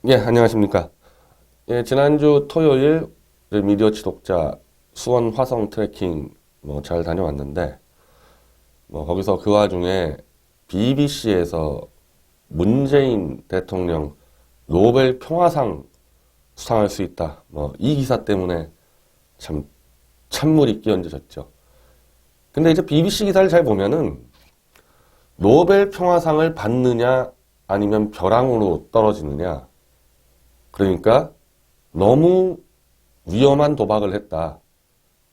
예, 안녕하십니까. 예, 지난주 토요일 미디어 지독자 수원 화성 트레킹 잘 다녀왔는데, 거기서 그 와중에 BBC에서 문재인 대통령 노벨 평화상 수상할 수 있다. 이 기사 때문에 참 찬물이 끼얹어졌죠. 근데 이제 BBC 기사를 잘 보면은 노벨 평화상을 받느냐 아니면 벼랑으로 떨어지느냐. 그러니까 너무 위험한 도박을 했다.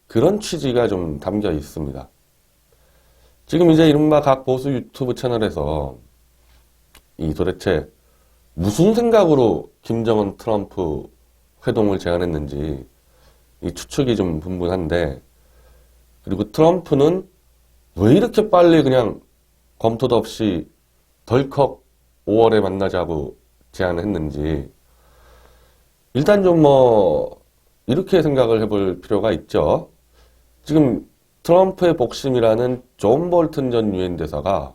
그런 취지가 좀 담겨 있습니다. 지금 이제 이른바 각 보수 유튜브 채널에서 이 도대체 무슨 생각으로 김정은 트럼프 회동을 제안했는지 이 추측이 좀 분분한데, 그리고 트럼프는 왜 이렇게 빨리 그냥 검토도 없이 덜컥 5월에 만나자고 제안을 했는지, 일단 좀 이렇게 생각을 해볼 필요가 있죠. 지금 트럼프의 복심이라는 존 볼튼 전 유엔 대사가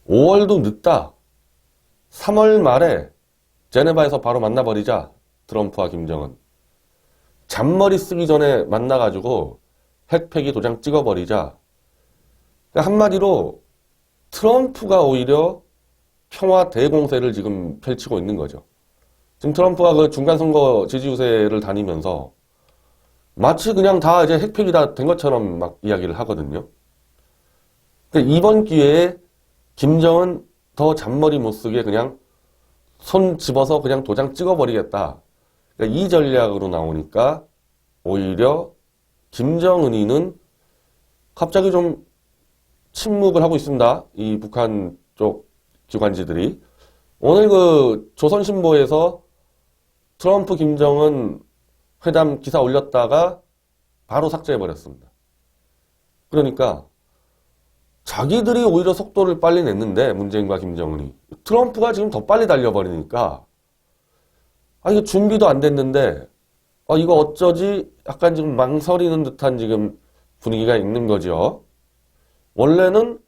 5월도 늦다. 3월 말에 제네바에서 바로 만나버리자. 트럼프와 김정은. 잔머리 쓰기 전에 만나가지고 핵폐기 도장 찍어버리자. 그러니까 한마디로 트럼프가 오히려 평화 대공세를 지금 펼치고 있는 거죠. 지금 트럼프가 그 중간선거 지지 유세를 다니면서 마치 그냥 다 이제 핵폐기 다 된 것처럼 막 이야기를 하거든요. 그러니까 이번 기회에 김정은 더 잔머리 못 쓰게 그냥 손 집어서 그냥 도장 찍어버리겠다. 그러니까 이 전략으로 나오니까 오히려 김정은이는 갑자기 좀 침묵을 하고 있습니다. 이 북한 쪽 기관지들이. 오늘 그 조선신보에서 트럼프 김정은 회담 기사 올렸다가 바로 삭제해버렸습니다. 그러니까 자기들이 오히려 속도를 빨리 냈는데, 문재인과 김정은이. 트럼프가 지금 더 빨리 달려버리니까, 이거 준비도 안 됐는데, 이거 어쩌지? 약간 지금 망설이는 듯한 지금 분위기가 있는 거죠. 원래는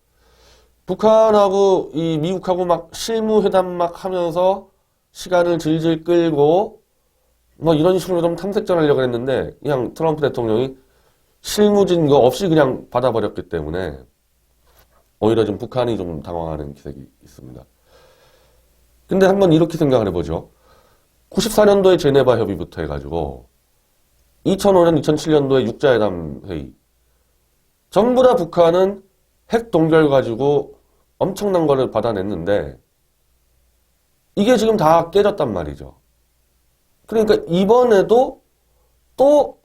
북한하고 이 미국하고 막 실무회담 막 하면서 시간을 질질 끌고 이런 식으로 좀 탐색전하려고 했는데, 그냥 트럼프 대통령이 실무진 거 없이 그냥 받아버렸기 때문에 오히려 좀 북한이 좀 당황하는 기색이 있습니다. 근데 한번 이렇게 생각을 해보죠. 94년도에 제네바 협의부터 해가지고 2005년, 2007년도에 육자회담 회의. 전부 다 북한은 핵 동결 가지고 엄청난 거를 받아냈는데 이게 지금 다 깨졌단 말이죠. 그러니까 이번에도 또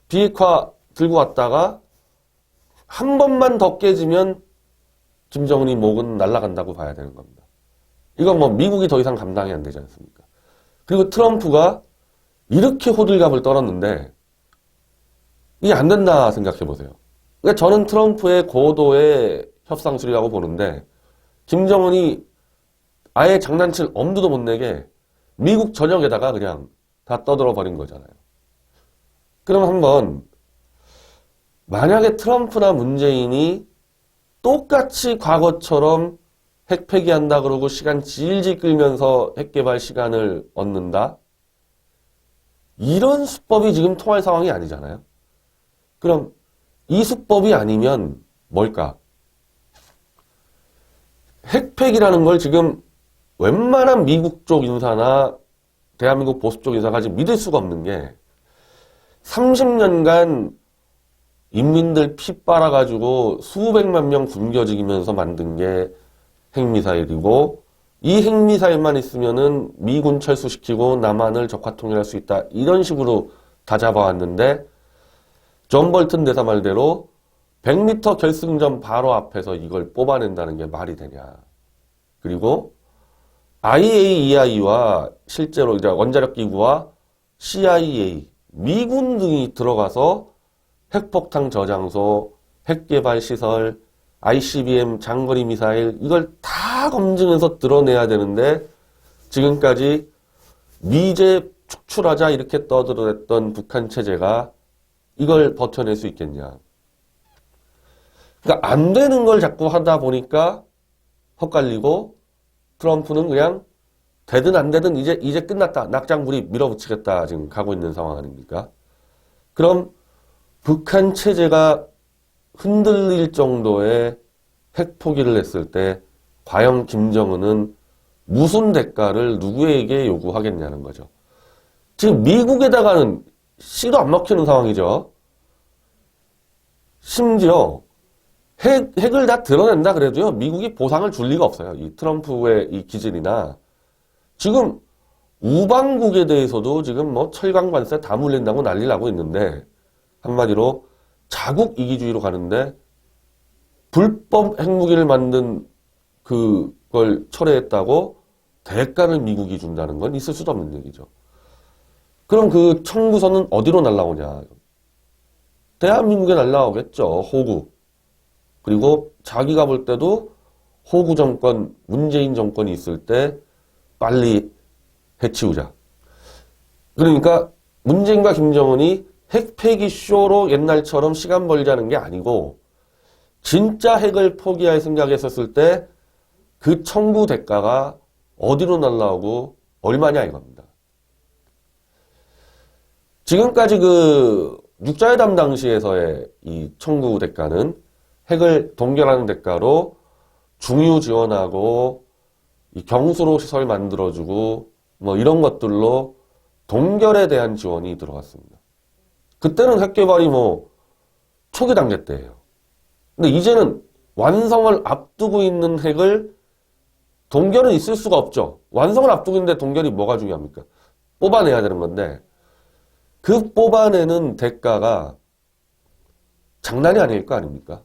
비핵화 들고 왔다가 한 번만 더 깨지면 김정은이 목은 날아간다고 봐야 되는 겁니다. 이건 미국이 더 이상 감당이 안 되지 않습니까? 그리고 트럼프가 이렇게 호들갑을 떨었는데 이게 안 된다 생각해 보세요. 그러니까 저는 트럼프의 고도의 협상술이라고 보는데, 김정은이 아예 장난칠 엄두도 못 내게 미국 전역에다가 그냥 다 떠들어 버린 거잖아요. 그럼 한번 만약에 트럼프나 문재인이 똑같이 과거처럼 핵 폐기한다 그러고 시간 질질 끌면서 핵 개발 시간을 얻는다? 이런 수법이 지금 통할 상황이 아니잖아요. 그럼 이 수법이 아니면 뭘까? 핵폐기라는 걸 지금 웬만한 미국 쪽 인사나 대한민국 보수 쪽 인사가 지금 믿을 수가 없는 게, 30년간 인민들 피 빨아가지고 수백만 명 굶겨 죽이면서 만든 게 핵미사일이고, 이 핵미사일만 있으면은 미군 철수시키고 남한을 적화통일할 수 있다. 이런 식으로 다 잡아왔는데, 존 볼튼 대사 말대로 100m 결승전 바로 앞에서 이걸 뽑아낸다는 게 말이 되냐. 그리고 IAEA와 실제로 이제 원자력 기구와 CIA, 미군 등이 들어가서 핵폭탄 저장소, 핵개발 시설, ICBM 장거리 미사일 이걸 다 검증해서 드러내야 되는데, 지금까지 미제 축출하자 이렇게 떠들어댔던 북한 체제가 이걸 버텨낼 수 있겠냐. 그러니까 안 되는 걸 자꾸 하다 보니까 헛갈리고, 트럼프는 그냥 되든 안 되든 이제 끝났다. 낙장불입 밀어붙이겠다. 지금 가고 있는 상황 아닙니까? 그럼 북한 체제가 흔들릴 정도의 핵 포기를 했을 때 과연 김정은은 무슨 대가를 누구에게 요구하겠냐는 거죠. 지금 미국에다가는 씨도 안 먹히는 상황이죠. 심지어 핵을 다 드러낸다 그래도요, 미국이 보상을 줄 리가 없어요. 이 트럼프의 이 기질이나. 지금 우방국에 대해서도 지금 뭐 철강 관세 다 물린다고 난리 나고 있는데, 한마디로 자국 이기주의로 가는데 불법 핵무기를 만든 그걸 철회했다고 대가를 미국이 준다는 건 있을 수도 없는 얘기죠. 그럼 그 청구서는 어디로 날라오냐? 대한민국에 날라오겠죠. 호구. 그리고 자기가 볼 때도 호구 정권, 문재인 정권이 있을 때 빨리 해치우자. 그러니까 문재인과 김정은이 핵 폐기 쇼로 옛날처럼 시간 벌자는 게 아니고 진짜 핵을 포기할 생각했었을 때 그 청구 대가가 어디로 날라오고 얼마냐 이겁니다. 지금까지 그 육자회담 당시에서의 이 청구 대가는 핵을 동결하는 대가로 중유 지원하고 이 경수로 시설 만들어주고 뭐 이런 것들로 동결에 대한 지원이 들어갔습니다. 그때는 핵 개발이 뭐 초기 단계 때예요. 근데 이제는 완성을 앞두고 있는 핵을 동결은 있을 수가 없죠. 완성을 앞두고 있는데 동결이 뭐가 중요합니까? 뽑아내야 되는 건데 그 뽑아내는 대가가 장난이 아닐 거 아닙니까?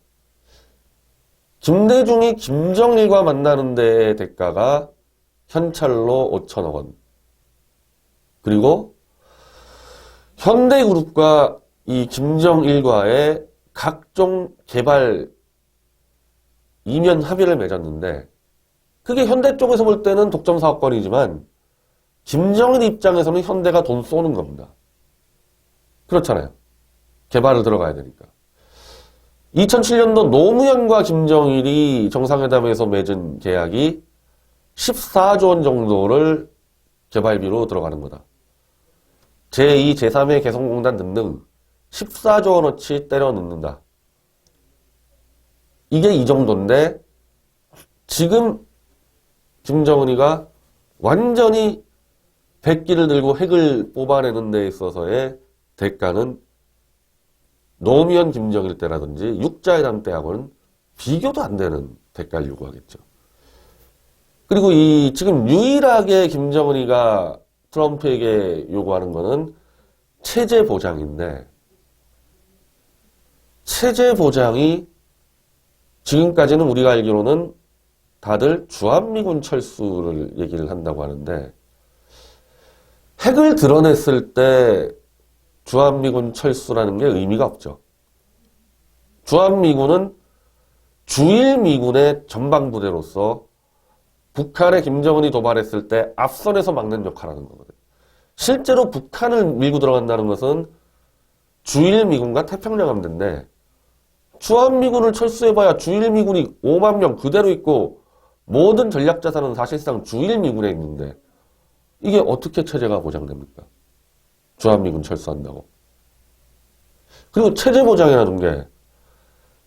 김대중이 김정일과 만나는 데의 대가가 현찰로 5천억 원. 그리고 현대그룹과 이 김정일과의 각종 개발 이면 합의를 맺었는데 그게 현대 쪽에서 볼 때는 독점사업권이지만 김정일 입장에서는 현대가 돈 쏘는 겁니다. 그렇잖아요. 개발을 들어가야 되니까. 2007년도 노무현과 김정일이 정상회담에서 맺은 계약이 14조 원 정도를 개발비로 들어가는 거다. 제2, 제3의 개성공단 등등 14조 원어치 때려 넣는다. 이게 이 정도인데 지금 김정은이가 완전히 백기를 들고 핵을 뽑아내는 데 있어서의 대가는 노무현 김정일 때라든지 육자회담 때하고는 비교도 안 되는 대가를 요구하겠죠. 그리고 이 지금 유일하게 김정은이가 트럼프에게 요구하는 거는 체제 보장인데 체제 보장이 지금까지는 우리가 알기로는 다들 주한미군 철수를 얘기를 한다고 하는데 핵을 드러냈을 때 주한미군 철수라는 게 의미가 없죠. 주한미군은 주일미군의 전방부대로서 북한에 김정은이 도발했을 때 앞선에서 막는 역할을 하는 거거든요. 실제로 북한을 밀고 들어간다는 것은 주일미군과 태평양함대인데 주한미군을 철수해봐야 주일미군이 5만 명 그대로 있고 모든 전략자산은 사실상 주일미군에 있는데 이게 어떻게 체제가 보장됩니까? 주한미군 철수한다고. 그리고 체제 보장이라는 게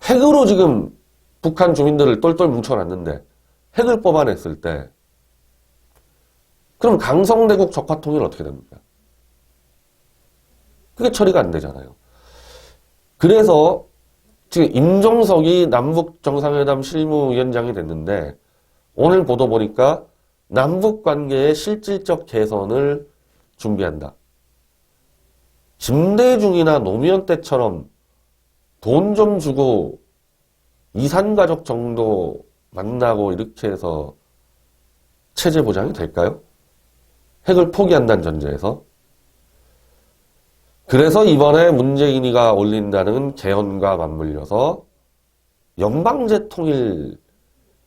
핵으로 지금 북한 주민들을 똘똘 뭉쳐놨는데 핵을 뽑아냈을 때 그럼 강성대국 적화통일 어떻게 됩니까? 그게 처리가 안 되잖아요. 그래서 지금 임종석이 남북정상회담 실무위원장이 됐는데 오늘 보도 보니까 남북관계의 실질적 개선을 준비한다. 김대중이나 노무현 때처럼 돈 좀 주고 이산가족 정도 만나고 이렇게 해서 체제 보장이 될까요? 핵을 포기한다는 전제에서. 그래서 이번에 문재인이가 올린다는 개헌과 맞물려서 연방제 통일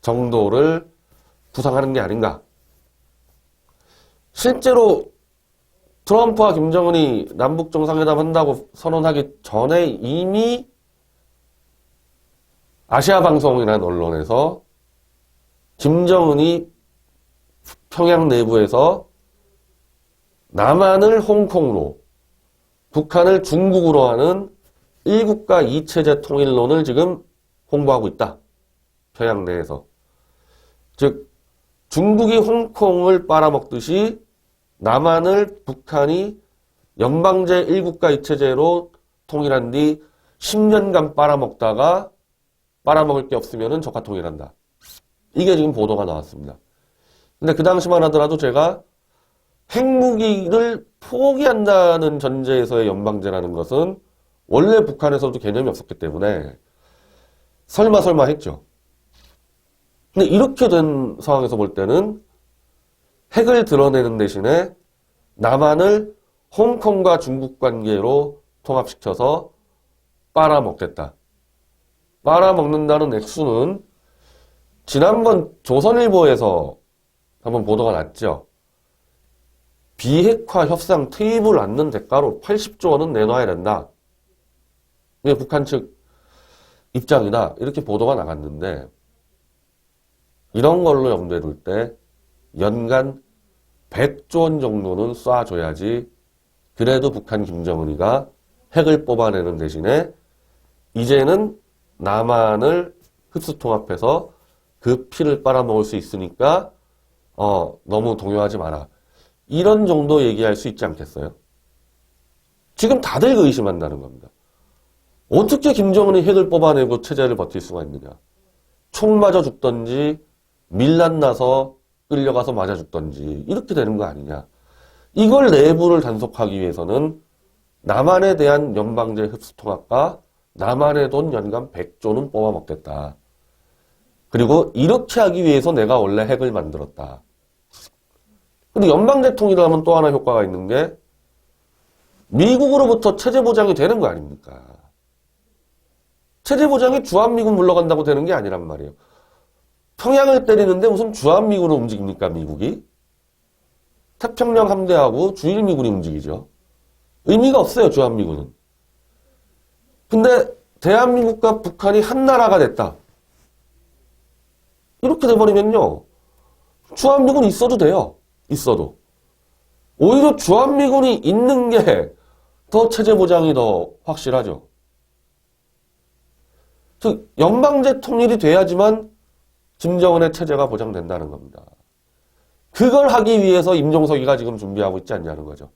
정도를 구상하는 게 아닌가. 실제로 트럼프와 김정은이 남북 정상회담 한다고 선언하기 전에 이미 아시아 방송이라는 언론에서 김정은이 평양 내부에서 남한을 홍콩으로, 북한을 중국으로 하는 1국가 2체제 통일론을 지금 홍보하고 있다. 평양 내에서. 즉 중국이 홍콩을 빨아먹듯이 남한을 북한이 연방제 1국가 2체제로 통일한 뒤 10년간 빨아먹다가 빨아먹을 게 없으면 적화 통일한다. 이게 지금 보도가 나왔습니다. 근데 그 당시만 하더라도 제가 핵무기를 포기한다는 전제에서의 연방제라는 것은 원래 북한에서도 개념이 없었기 때문에 설마 했죠. 근데 이렇게 된 상황에서 볼 때는 핵을 드러내는 대신에 남한을 홍콩과 중국 관계로 통합시켜서 빨아먹겠다. 빨아먹는다는 액수는 지난번 조선일보에서 한번 보도가 났죠. 비핵화 협상 테이블 앉는 대가로 80조 원은 내놔야 된다. 이게 북한 측 입장이다. 이렇게 보도가 나갔는데 이런 걸로 염두에 둘 때 연간 100조 원 정도는 쏴줘야지 그래도 북한 김정은이가 핵을 뽑아내는 대신에 이제는 남한을 흡수통합해서 그 피를 빨아먹을 수 있으니까 너무 동요하지 마라. 이런 정도 얘기할 수 있지 않겠어요? 지금 다들 그 의심한다는 겁니다. 어떻게 김정은이 핵을 뽑아내고 체제를 버틸 수가 있느냐. 총 맞아 죽던지 밀란나서 끌려가서 맞아 죽던지 이렇게 되는 거 아니냐. 이걸 내부를 단속하기 위해서는 남한에 대한 연방제 흡수통합과 남한의 돈 연간 100조는 뽑아먹겠다. 그리고 이렇게 하기 위해서 내가 원래 핵을 만들었다. 근데 연방제 통일을 하면 또 하나 효과가 있는 게 미국으로부터 체제 보장이 되는 거 아닙니까? 체제 보장이 주한미군 물러간다고 되는 게 아니란 말이에요. 평양을 때리는데 무슨 주한미군으로 움직입니까, 미국이? 태평양 함대하고 주일미군이 움직이죠. 의미가 없어요, 주한미군은. 근데 대한민국과 북한이 한 나라가 됐다. 이렇게 돼버리면요. 주한미군 있어도 돼요. 있어도. 오히려 주한미군이 있는 게 더 체제 보장이 더 확실하죠. 즉 연방제 통일이 돼야지만 김정은의 체제가 보장된다는 겁니다. 그걸 하기 위해서 임종석이가 지금 준비하고 있지 않냐는 거죠.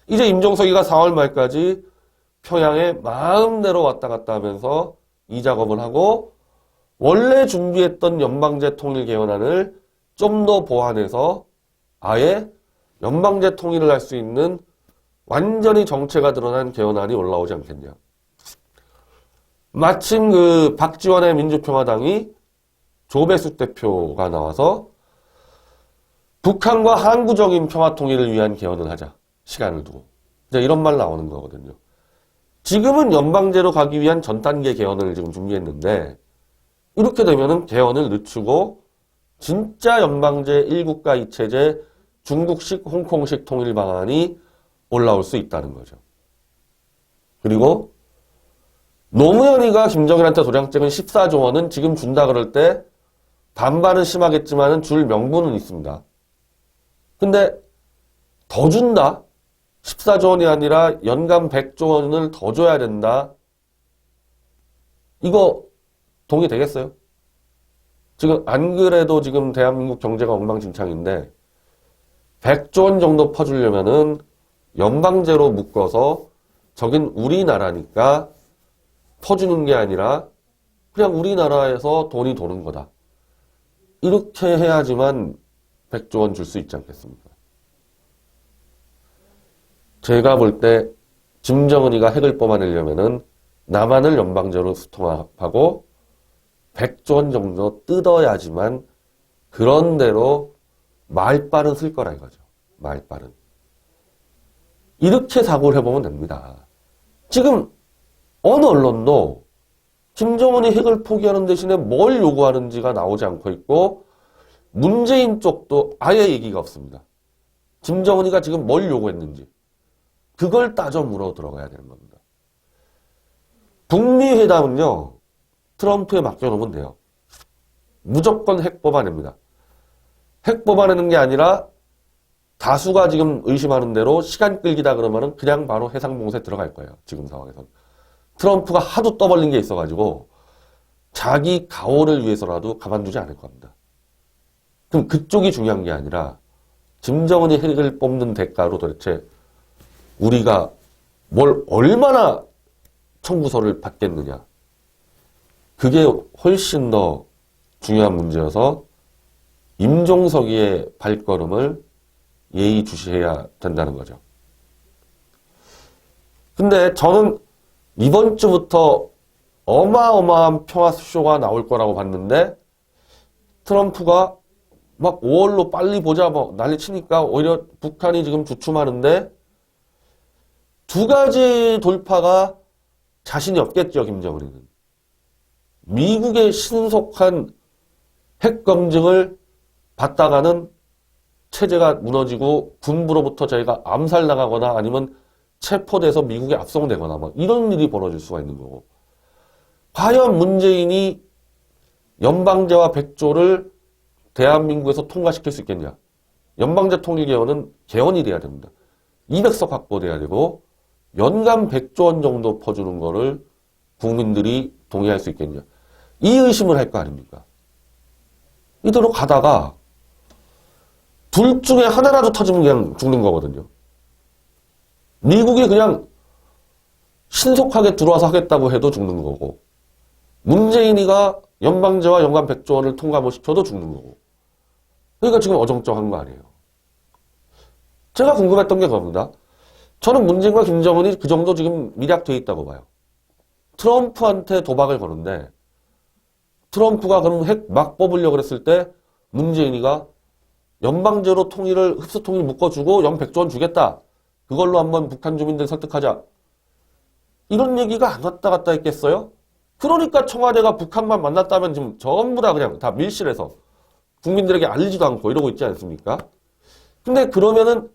이제 임종석이가 4월 말까지 평양에 마음대로 왔다 갔다 하면서 이 작업을 하고 원래 준비했던 연방제 통일 개헌안을 좀 더 보완해서 아예 연방제 통일을 할 수 있는 완전히 정체가 드러난 개헌안이 올라오지 않겠냐. 마침 그 박지원의 민주평화당이 조배수 대표가 나와서 북한과 항구적인 평화통일을 위한 개헌을 하자. 시간을 두고. 이제 이런 말 나오는 거거든요. 지금은 연방제로 가기 위한 전 단계 개헌을 지금 준비했는데 이렇게 되면은 개헌을 늦추고 진짜 연방제 1국가 2체제 중국식 홍콩식 통일 방안이 올라올 수 있다는 거죠. 그리고 노무현이가 김정일한테 도량증은 14조 원은 지금 준다 그럴 때 반발은 심하겠지만은 줄 명분은 있습니다. 근데 더 준다? 14조 원이 아니라 연간 100조 원을 더 줘야 된다. 이거 동의되겠어요? 지금 안 그래도 지금 대한민국 경제가 엉망진창인데 100조 원 정도 퍼주려면은 연방제로 묶어서 저긴 우리나라니까 퍼주는 게 아니라 그냥 우리나라에서 돈이 도는 거다. 이렇게 해야지만 100조 원 줄 수 있지 않겠습니까? 제가 볼 때 김정은이가 핵을 뽑아내려면은 남한을 연방제로 수통합하고 100조 원 정도 뜯어야지만 그런 대로 말빨은 쓸 거라 이거죠. 말빨은. 이렇게 사고를 해보면 됩니다. 지금 어느 언론도 김정은이 핵을 포기하는 대신에 뭘 요구하는지가 나오지 않고 있고 문재인 쪽도 아예 얘기가 없습니다. 김정은이가 지금 뭘 요구했는지 그걸 따져 물어 들어가야 되는 겁니다. 북미 회담은요. 트럼프에 맡겨놓으면 돼요. 무조건 핵 뽑아냅니다. 핵 뽑아내는 게 아니라 다수가 지금 의심하는 대로 시간 끌기다 그러면은 그냥 바로 해상봉쇄 들어갈 거예요. 지금 상황에선. 트럼프가 하도 떠벌린 게 있어가지고 자기 가오를 위해서라도 가만두지 않을 겁니다. 그럼 그쪽이 중요한 게 아니라 김정은이 핵을 뽑는 대가로 도대체 우리가 뭘 얼마나 청구서를 받겠느냐. 그게 훨씬 더 중요한 문제여서 임종석이의 발걸음을 예의주시해야 된다는 거죠. 근데 저는 이번 주부터 어마어마한 평화쇼가 나올 거라고 봤는데 트럼프가 막 5월로 빨리 보자 뭐 난리 치니까 오히려 북한이 지금 주춤하는데 두 가지 돌파가 자신이 없겠죠, 김정은이는. 미국의 신속한 핵 검증을 받다가는 체제가 무너지고 군부로부터 저희가 암살당하거나 아니면 체포돼서 미국에 압송되거나 뭐 이런 일이 벌어질 수가 있는 거고. 과연 문재인이 연방제와 백조를 대한민국에서 통과시킬 수 있겠냐. 연방제 통일개헌은 개헌이 돼야 됩니다. 200석 확보돼야 되고 연간 100조 원 정도 퍼주는 거를 국민들이 동의할 수 있겠냐. 이 의심을 할 거 아닙니까? 이대로 가다가 둘 중에 하나라도 터지면 그냥 죽는 거거든요. 미국이 그냥 신속하게 들어와서 하겠다고 해도 죽는 거고 문재인이가 연방제와 연간 100조 원을 통과 못 시켜도 죽는 거고 그러니까 지금 어정쩡한 거 아니에요. 제가 궁금했던 게 그겁니다. 저는 문재인과 김정은이 그 정도 지금 밀약되어 있다고 봐요. 트럼프한테 도박을 거는데 트럼프가 그럼 핵 막 뽑으려고 그랬을 때 문재인이가 연방제로 통일을 흡수 통일 묶어주고 연 100조 원 주겠다. 그걸로 한번 북한 주민들 설득하자. 이런 얘기가 안 왔다 갔다 했겠어요? 그러니까 청와대가 북한만 만났다면 지금 전부 다 그냥 다 밀실해서 국민들에게 알리지도 않고 이러고 있지 않습니까? 근데 그러면은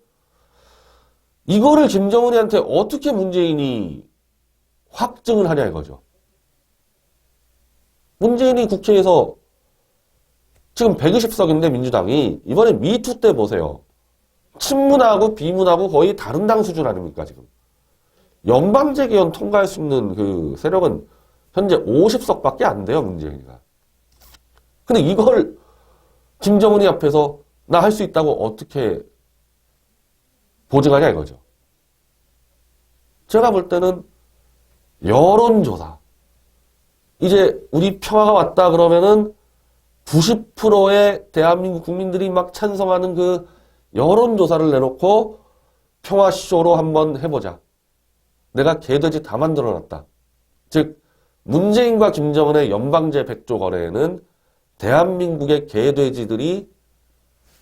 이거를 김정은이한테 어떻게 문재인이 확증을 하냐 이거죠. 문재인이 국회에서 지금 120석인데 민주당이 이번에 미투 때 보세요. 친문하고 비문하고 거의 다른 당 수준 아닙니까 지금. 연방제 개헌 통과할 수 있는 그 세력은 현재 50석밖에 안 돼요 문재인이가. 근데 이걸 김정은이 앞에서 나 할 수 있다고 어떻게 보증하냐 이거죠. 제가 볼 때는 여론조사. 이제 우리 평화가 왔다 그러면은 90%의 대한민국 국민들이 막 찬성하는 그 여론조사를 내놓고 평화쇼로 한번 해보자. 내가 개돼지 다 만들어놨다. 즉 문재인과 김정은의 연방제 100조 거래에는 대한민국의 개돼지들이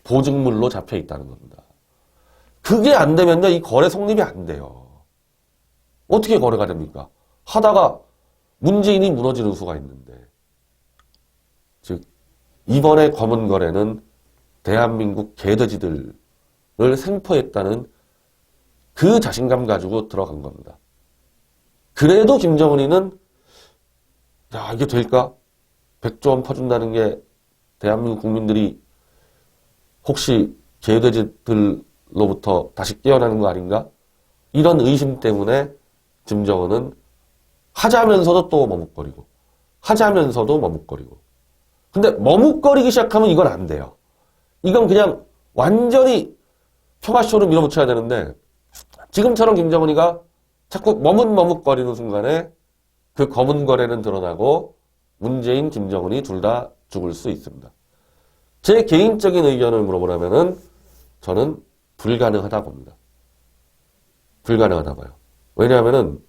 보증물로 잡혀 있다는 겁니다. 그게 안 되면요, 이 거래 성립이 안 돼요. 어떻게 거래가 됩니까? 하다가 문재인이 무너지는 수가 있는데. 즉, 이번에 검은 거래는 대한민국 개돼지들을 생포했다는 그 자신감 가지고 들어간 겁니다. 그래도 김정은이는, 야, 이게 될까? 100조 원 퍼준다는 게 대한민국 국민들이 혹시 개돼지들로부터 다시 깨어나는 거 아닌가? 이런 의심 때문에 김정은은 하자면서도 또 머뭇거리고 하자면서도 머뭇거리고 근데 머뭇거리기 시작하면 이건 안 돼요. 이건 그냥 완전히 평화쇼로 밀어붙여야 되는데 지금처럼 김정은이가 자꾸 머뭇머뭇거리는 순간에 그 검은 거래는 드러나고 문재인, 김정은이 둘 다 죽을 수 있습니다. 제 개인적인 의견을 물어보라면은 저는 불가능하다 봅니다. 불가능하다 봐요. 왜냐하면은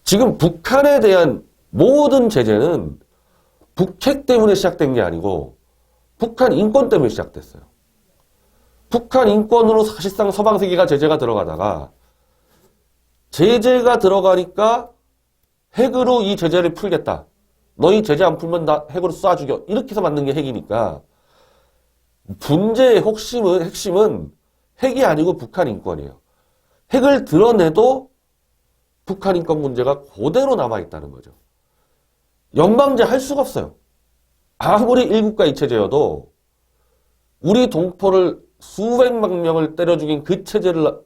지금 북한에 대한 모든 제재는 북핵 때문에 시작된 게 아니고 북한 인권 때문에 시작됐어요. 북한 인권으로 사실상 서방 세계가 제재가 들어가다가 제재가 들어가니까 핵으로 이 제재를 풀겠다. 너희 제재 안 풀면 나 핵으로 쏴 죽여. 이렇게 해서 만든 게 핵이니까 문제의 핵심은 핵이 아니고 북한 인권이에요. 핵을 드러내도 북한 인권 문제가 그대로 남아있다는 거죠. 연방제 할 수가 없어요. 아무리 1국가 2체제여도 우리 동포를 수백만 명을 때려 죽인 그 체제를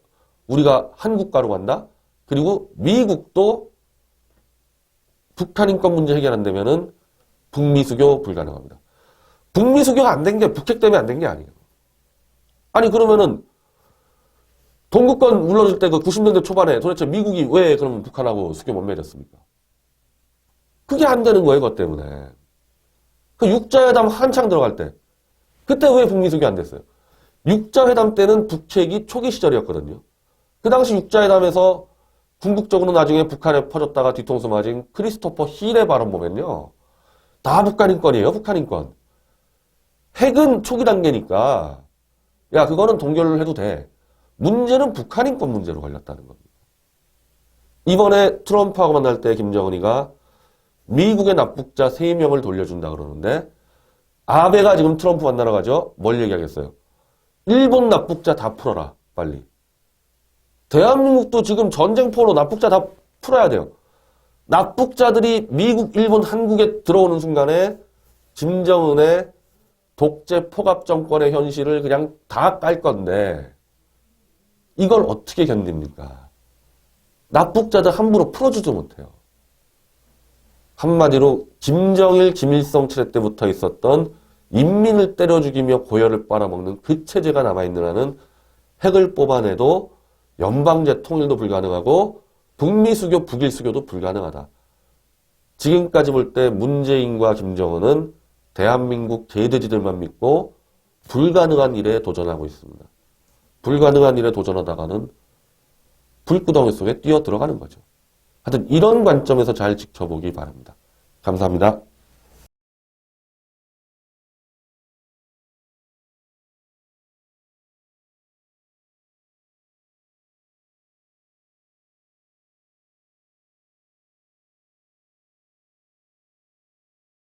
우리가 한 국가로 간다? 그리고 미국도 북한 인권 문제 해결 안 되면은 북미 수교 불가능합니다. 북미 수교가 안 된 게 북핵 때문에 안 된 게 아니에요. 아니 그러면은 동구권 물러줄 때 그 90년대 초반에 도대체 미국이 왜 그러면 북한하고 수교 못 맺었습니까? 그게 안 되는 거예요, 그것 때문에. 그 육자회담 한창 들어갈 때 그때 왜 북미 수교 안 됐어요? 육자회담 때는 북핵이 초기 시절이었거든요. 그 당시 육자회담에서 궁극적으로 나중에 북한에 퍼졌다가 뒤통수 맞은 크리스토퍼 힐의 발언 보면요. 다 북한 인권이에요, 북한 인권. 핵은 초기 단계니까 야 그거는 동결을 해도 돼. 문제는 북한 인권 문제로 걸렸다는 겁니다. 이번에 트럼프하고 만날 때 김정은이가 미국의 납북자 3명을 돌려준다 그러는데 아베가 지금 트럼프 만나러 가죠. 뭘 얘기하겠어요? 일본 납북자 다 풀어라 빨리. 대한민국도 지금 전쟁포로 납북자 다 풀어야 돼요. 납북자들이 미국, 일본, 한국에 들어오는 순간에 김정은의 독재 포갑 정권의 현실을 그냥 다 깔 건데 이걸 어떻게 견딥니까? 납북자들 함부로 풀어주지 못해요. 한마디로 김정일, 김일성 체제 때부터 있었던 인민을 때려 죽이며 고열을 빨아먹는 그 체제가 남아있는 한은 핵을 뽑아내도 연방제 통일도 불가능하고 북미 수교, 북일 수교도 불가능하다. 지금까지 볼 때 문재인과 김정은은 대한민국 개돼지들만 믿고 불가능한 일에 도전하고 있습니다. 불가능한 일에 도전하다가는 불구덩이 속에 뛰어 들어가는 거죠. 하여튼 이런 관점에서 잘 지켜보기 바랍니다. 감사합니다.